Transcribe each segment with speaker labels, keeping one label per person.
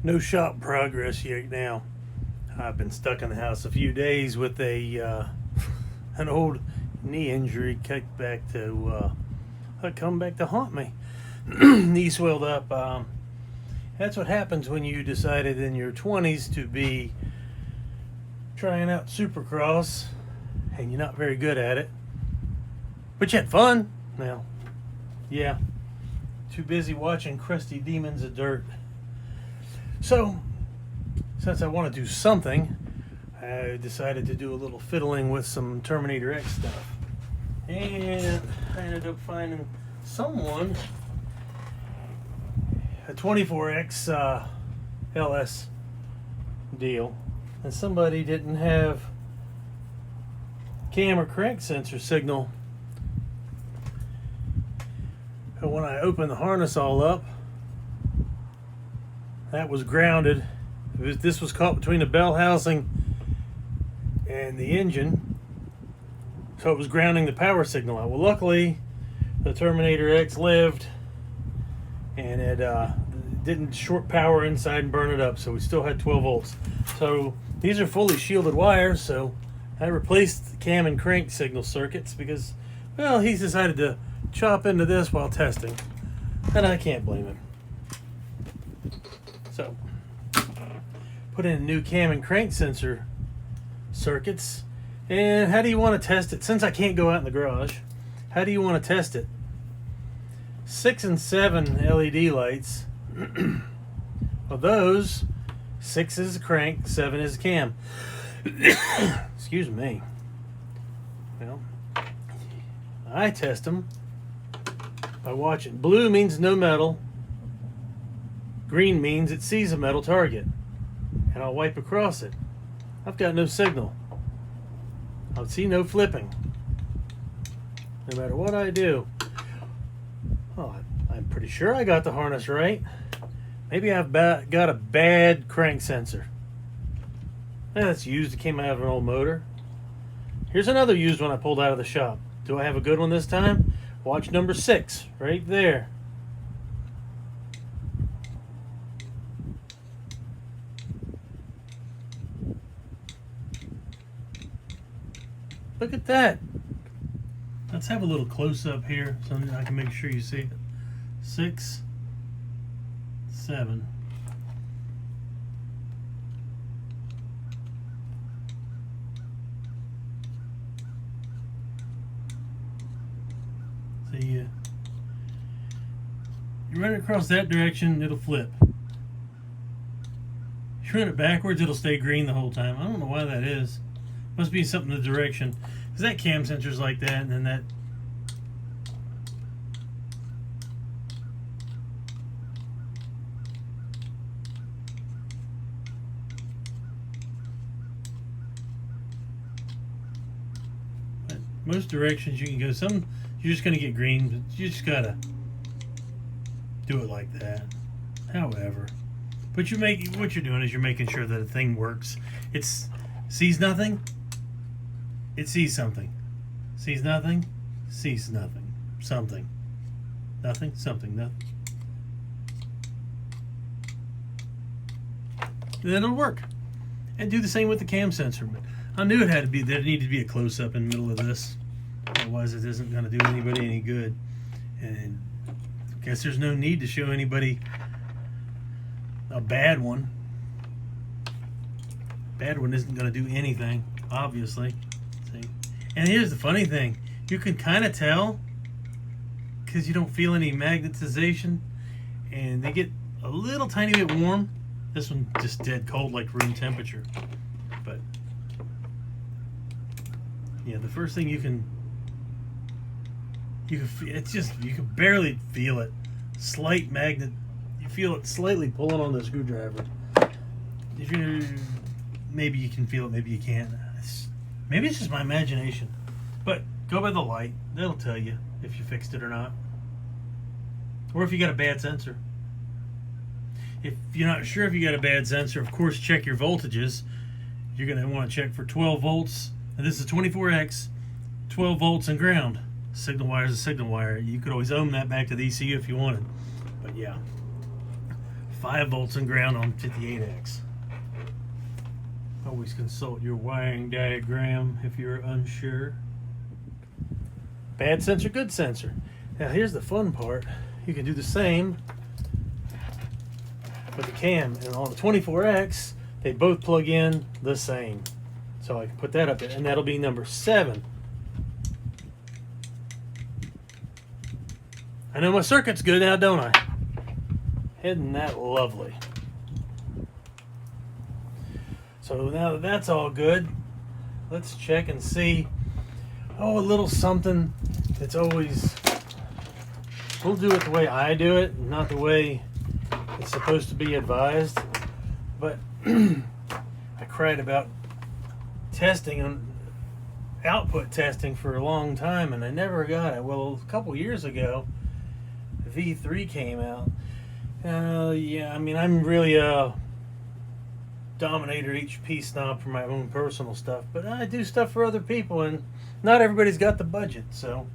Speaker 1: No shop progress yet now. I've been stuck in the house a few days with an old knee injury kicked back to come back to haunt me. Knee swelled up. That's what happens when you decided in your 20s to be trying out Supercross and you're not very good at it. But you had fun. Now, yeah, too busy watching crusty demons of dirt. So, since I want to do something, I decided to do a little fiddling with some Terminator X stuff. And I ended up finding someone, a 24X LS deal, and somebody didn't have cam or crank sensor signal. But when I opened the harness all up, that was grounded. This was caught between the bell housing and the engine, so it was grounding the power signal out. Well, luckily, the Terminator X lived, and it didn't short power inside and burn it up, so we still had 12 volts. So these are fully shielded wires, so I replaced the cam and crank signal circuits because, well, he's decided to chop into this while testing, and I can't blame him. So, put in new cam and crank sensor circuits. And how do you want to test it? Since I can't go out in the garage, how do you want to test it? 6 and 7 LED lights. Well, those, 6 is crank, 7 is cam. Excuse me. Well, I test them by watching. Blue means no metal. Green means it sees a metal target, and I'll wipe across it. I've got no signal. I'll see no flipping, no matter what I do. Oh, I'm pretty sure I got the harness right. Maybe I've got a bad crank sensor. That's used. It came out of an old motor. Here's another used one I pulled out of the shop. Do I have a good one this time? Watch number 6, right there. Look at that. Let's have a little close-up here so I can make sure you see it. 6, 7. See, you run it across that direction, it'll flip. You run it backwards, it'll stay green the whole time. I don't know why that is. Must be something in the direction. Because that cam sensor's like that, and then that. But most directions you can go. Some you're just going to get green, but you just got to do it like that. However. But what you're doing is you're making sure that the thing works. It sees nothing. It sees something. Sees nothing. Sees nothing. Something. Nothing. Something. Nothing. Then it'll work. And do the same with the cam sensor. But I knew there needed to be a close-up in the middle of this. Otherwise, it isn't going to do anybody any good. And I guess there's no need to show anybody a bad one. Bad one isn't going to do anything, obviously. See? And here's the funny thing. You can kind of tell because you don't feel any magnetization, and they get a little tiny bit warm. This one just dead cold, like room temperature. But yeah, the first thing you can barely feel it. Slight magnet. You feel it slightly pulling on the screwdriver. Maybe you can feel it, maybe you can't. Maybe it's just my imagination. But go by the light. That'll tell you if you fixed it or not. Or if you got a bad sensor. If you're not sure if you got a bad sensor, of course, check your voltages. You're going to want to check for 12 volts. And this is a 24X, 12 volts and ground. Signal wire is a signal wire. You could always ohm that back to the ECU if you wanted. But yeah. 5 volts and ground on 58X. Always consult your wiring diagram if you're unsure. Bad sensor, good sensor. Now here's the fun part. You can do the same with the cam, and on the 24X they both plug in the same. So I can put that up there, and that'll be number 7. I know my circuit's good now, don't I? Isn't that lovely? So now that that's all good, let's check and see. Oh, a little something that's always... We'll do it the way I do it, not the way it's supposed to be advised. But I cried about testing on output testing for a long time, and I never got it. Well, a couple years ago, V3 came out. Yeah, I mean, I'm really a Dominator HP snob for my own personal stuff, but I do stuff for other people, and not everybody's got the budget. So,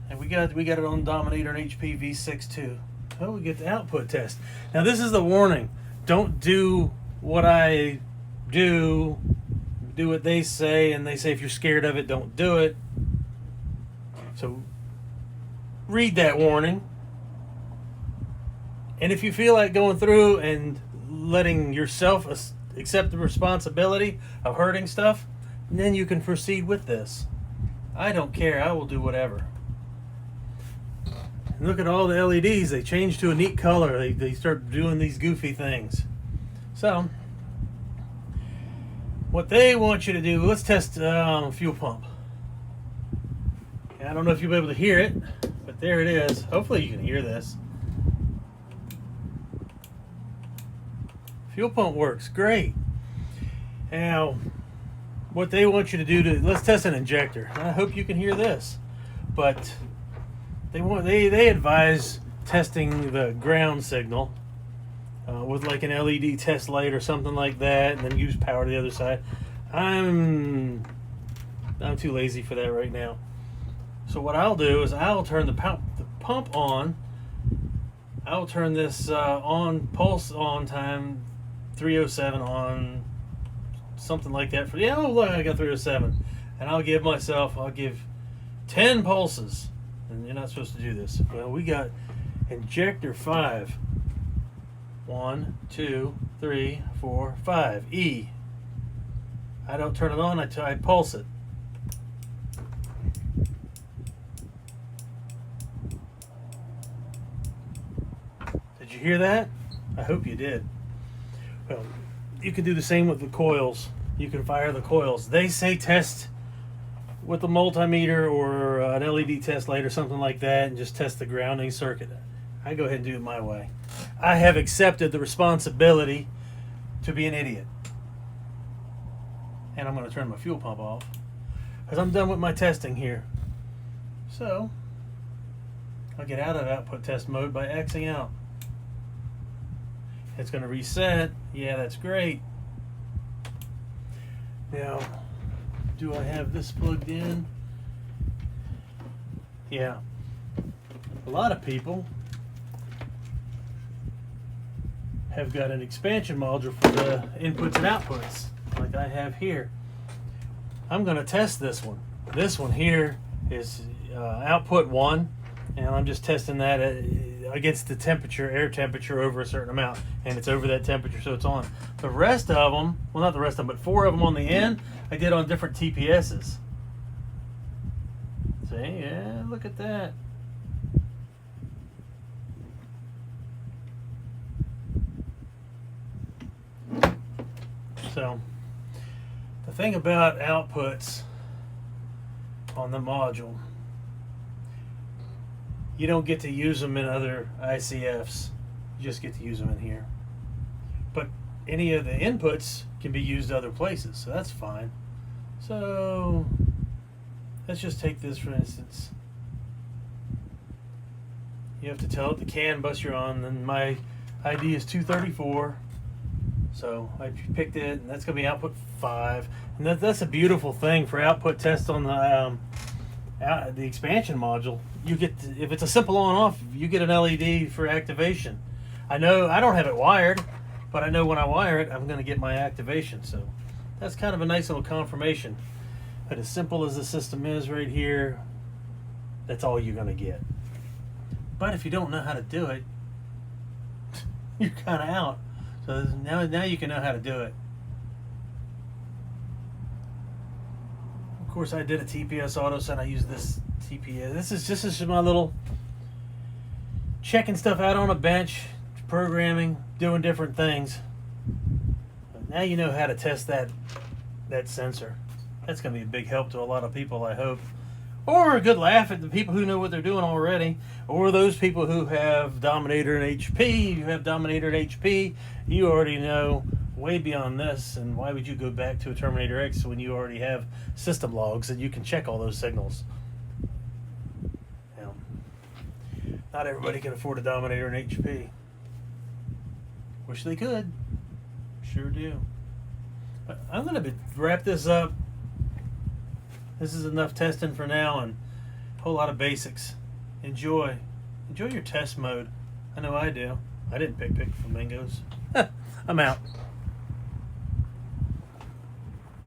Speaker 1: and we got it on Dominator and HP V6 too. Oh, we get the output test. Now this is the warning: don't do what I do. Do what they say, and they say if you're scared of it, don't do it. So read that warning. And if you feel like going through and letting yourself accept the responsibility of hurting stuff, then you can proceed with this. I don't care. I will do whatever. And look at all the LEDs. They change to a neat color. They start doing these goofy things. So what they want you to do, let's test a fuel pump. And I don't know if you'll be able to hear it, but there it is. Hopefully you can hear this. Fuel pump works great. Now, what they want you to do let's test an injector. I hope you can hear this, but they advise testing the ground signal with like an LED test light or something like that, and then use power to the other side. I'm too lazy for that right now. So what I'll do is I'll turn the pump on. I'll turn this on pulse on time 307 on, something like that. For yeah, oh look, I got 307, and I'll give 10 pulses. And you're not supposed to do this. Well, we got injector 5. 1, 2, 3, 4, 5. E. I don't turn it on. I pulse it. Did you hear that? I hope you did. Well, you can do the same with the coils. You can fire the coils. They say test with a multimeter or an LED test light or something like that, and just test the grounding circuit. I go ahead and do it my way. I have accepted the responsibility to be an idiot. And I'm going to turn my fuel pump off because I'm done with my testing here. So I'll get out of output test mode by Xing out. It's going to reset. Yeah, that's great. Now, do I have this plugged in? Yeah. A lot of people have got an expansion module for the inputs and outputs, like I have here. I'm going to test this one. This one here is output 1, and I'm just testing that against the temperature, air temperature over a certain amount, and it's over that temperature, so it's on. The rest of them, well, not the rest of them, but 4 of them on the end, I did on different TPSs. See, yeah, look at that. So, the thing about outputs on the module, you don't get to use them in other ICFs. You just get to use them in here. But any of the inputs can be used other places, so that's fine. So let's just take this for instance. You have to tell it the CAN bus you're on, and my ID is 234. So I picked it, and that's going to be output 5. And that's a beautiful thing for output test on the expansion module. You get if it's a simple on-off, you get an LED for activation. I know I don't have it wired, but I know when I wire it, I'm going to get my activation. So that's kind of a nice little confirmation. But as simple as the system is right here, that's all you're going to get. But if you don't know how to do it, you're kind of out. So now you can know how to do it. Of course, I did a TPS auto set. I use this TPS. This is just my little checking stuff out on a bench, programming, doing different things. But now you know how to test that sensor. That's going to be a big help to a lot of people, I hope. Or a good laugh at the people who know what they're doing already. Or those people who have Dominator and HP. You have Dominator and HP. You already know way beyond this. And why would you go back to a Terminator X when you already have system logs and you can check all those signals? Now, not everybody can afford a Dominator and HP. Wish they could. Sure do. But I'm going to wrap this up. This is enough testing for now and a whole lot of basics. Enjoy your test mode. I know I do. I didn't pick flamingos. I'm out.